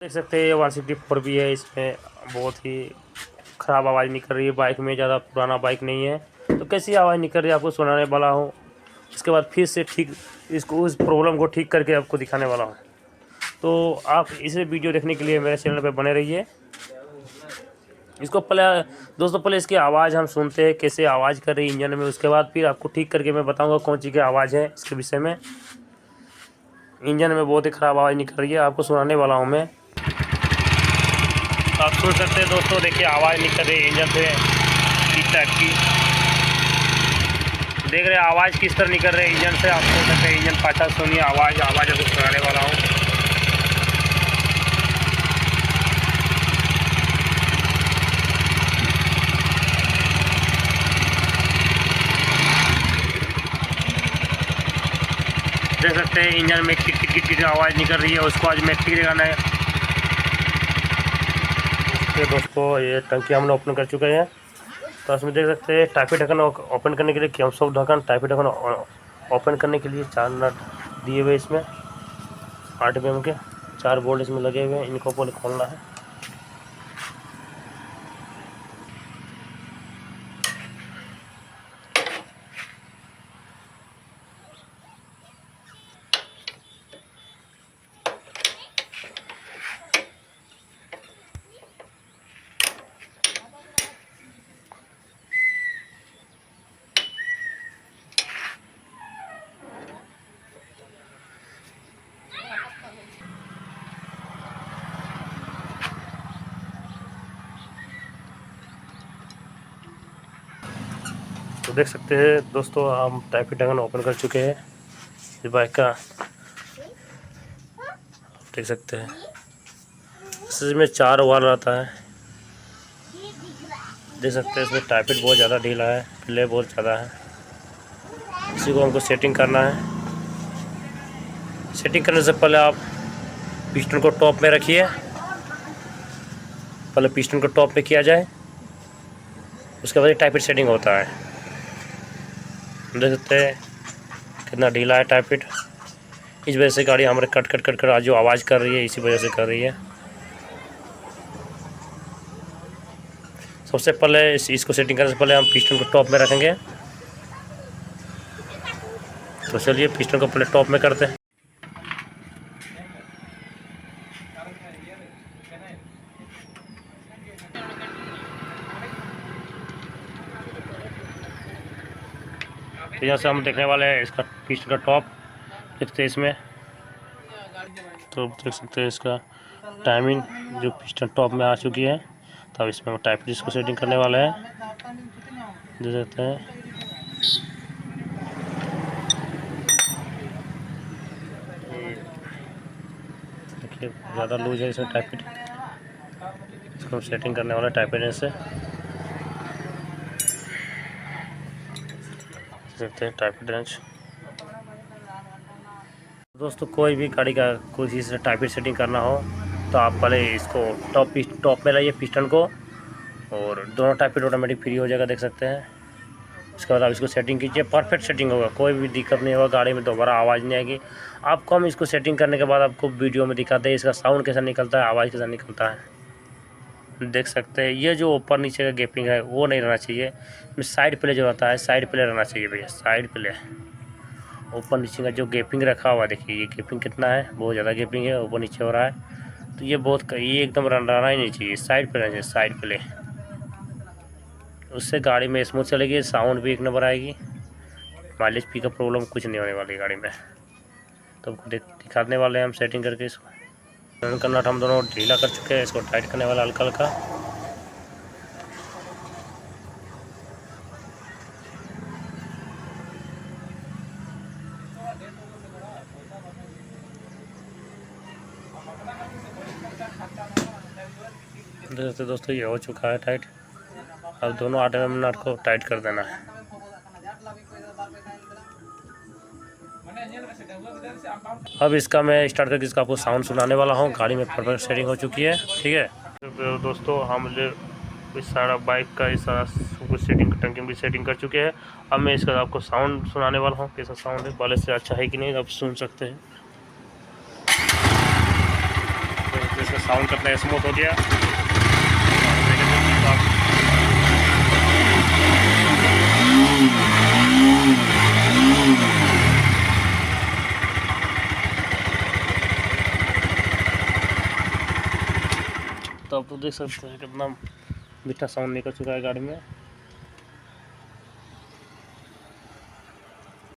देख सकते हैं ये 164 भी है। इसमें बहुत ही ख़राब आवाज़ निकल रही है। बाइक में ज़्यादा पुराना बाइक नहीं है तो कैसी आवाज़ निकल रही है आपको सुनाने वाला हूँ। उसके बाद फिर से ठीक इसको उस प्रॉब्लम को ठीक करके आपको दिखाने वाला हूँ। तो आप इसे वीडियो देखने के लिए मेरे चैनल पर बने रहिए। इसको पहले दोस्तों पहले इसकी आवाज़ हम सुनते हैं कैसे आवाज़ कर रही है इंजन में। उसके बाद फिर आपको ठीक करके मैं बताऊंगा कौन सी की आवाज़ है इसके विषय में। इंजन में बहुत ही ख़राब आवाज़ निकल रही है आपको सुनाने वाला हूँ मैं। आप सुन सकते हैं दोस्तों, देखिए आवाज़ निकल रही है इंजन से इस टाइप की। देख रहे हैं आवाज़ किस तरह निकल रही है इंजन से। आप सुन सकते हैं इंजन पाछा सुनिए आवाज़ आपको सुनाने वाला हूँ। देख सकते हैं इंजन में किट आवाज़ निकल रही है। उसको आज मैं ठीक लगाना है। दोस्तों ये टंकी हमने ओपन कर चुके हैं। तो इसमें देख सकते हैं टाइपी ढक्कन ओपन करने के लिए कैमसॉफ्ट ढक्कन टाइपी ढक्कन ओपन करने के लिए 4 नट दिए हुए इसमें 8 mm के 4 बोल्ट इसमें लगे हुए हैं। इनको पहले खोलना है। तो देख सकते हैं दोस्तों हम टाइपी ढक्कन ओपन कर चुके हैं इस बाइक का। देख सकते हैं इसमें 4 वाल रहता है। देख सकते हैं इसमें टाइपिट बहुत ज़्यादा ढीला है, प्ले बहुत ज़्यादा है। इसी को हमको सेटिंग करना है। सेटिंग करने से पहले आप पिस्टन को टॉप में रखिए। पहले पिस्टन को टॉप में किया जाए, उसके बाद टाइपिट सेटिंग होता है। देख सकते हैं कितना ढीला है टाइपिट। इस वजह से गाड़ी हमारे कट कट कट कर आज जो आवाज़ कर रही है इसी वजह से कर रही है। सबसे पहले इसको सेटिंग करने से पहले हम पिस्टन को टॉप में रखेंगे। तो चलिए पिस्टन को पहले टॉप में करते हैं। तो यहाँ से हम देखने वाले हैं इसका पिस्टन का टॉप। देखते हैं इसमें तो देख सकते हैं इसका टाइमिंग जो पिस्टन टॉप में आ चुकी है। तो अब इसमें टाइप इसको सेटिंग करने वाले हैं। देख सकते हैं देखिए ज़्यादा लूज है इसमें टाइपिट। इसको हम सेटिंग करने वाले टाइपिट से। देखते हैं टाइपिट रेंज। दोस्तों कोई भी गाड़ी का कोई चीज़ से टाइपिट सेटिंग करना हो तो आप पहले इसको टॉप में लाइए पिस्टन को, और दोनों टाइपिट ऑटोमेटिक फ्री हो जाएगा। देख सकते हैं। उसके बाद आप इसको सेटिंग कीजिए, परफेक्ट सेटिंग होगा, कोई भी दिक्कत नहीं होगा। गाड़ी में दोबारा आवाज़ नहीं आएगी आपको। हम इसको सेटिंग करने के बाद आपको वीडियो में दिखाते हैं इसका साउंड कैसा निकलता है, आवाज़ कैसा निकलता है। देख सकते हैं ये जो ऊपर नीचे का गैपिंग है वो नहीं रहना चाहिए। साइड प्ले जो रहता है साइड प्ले रहना चाहिए भैया, साइड प्ले। ऊपर नीचे का जो गैपिंग रखा हुआ देखिए ये गैपिंग कितना है, बहुत ज़्यादा गैपिंग है, ऊपर नीचे हो रहा है। तो ये एकदम रहना ही नहीं चाहिए, साइड पे रहना चाहिए, साइड प्ले। उससे गाड़ी में स्मूथ चलेगी, साउंड भी एक नंबर आएगी, माइलेज पी का प्रॉब्लम कुछ नहीं होने वाली गाड़ी में। तो दिखाने वाले हैं हम सेटिंग करके इसको। रन करना हम दोनों ढीला कर चुके हैं, इसको टाइट करने वाला हल्का हल्का। देख सकते दोस्तों ये हो चुका है टाइट। अब दोनों 8 mm नट को टाइट कर देना है। अब इसका मैं स्टार्ट करके इसका आपको साउंड सुनाने वाला हूँ। गाड़ी में परफेक्ट सेटिंग हो चुकी है, ठीक है। तो दोस्तों हम इस सारा बाइक का इस सारा कुछ सेटिंग टंकी भी सेटिंग कर चुके हैं। अब मैं इसका आपको साउंड सुनाने वाला हूँ कैसा साउंड है, पहले से अच्छा है कि नहीं आप सुन सकते हैं। इसका साउंड कितना स्मूथ हो गया। तो आप तो देख सकते हैं कितना मीठा साउंड निकल चुका है गाड़ी में।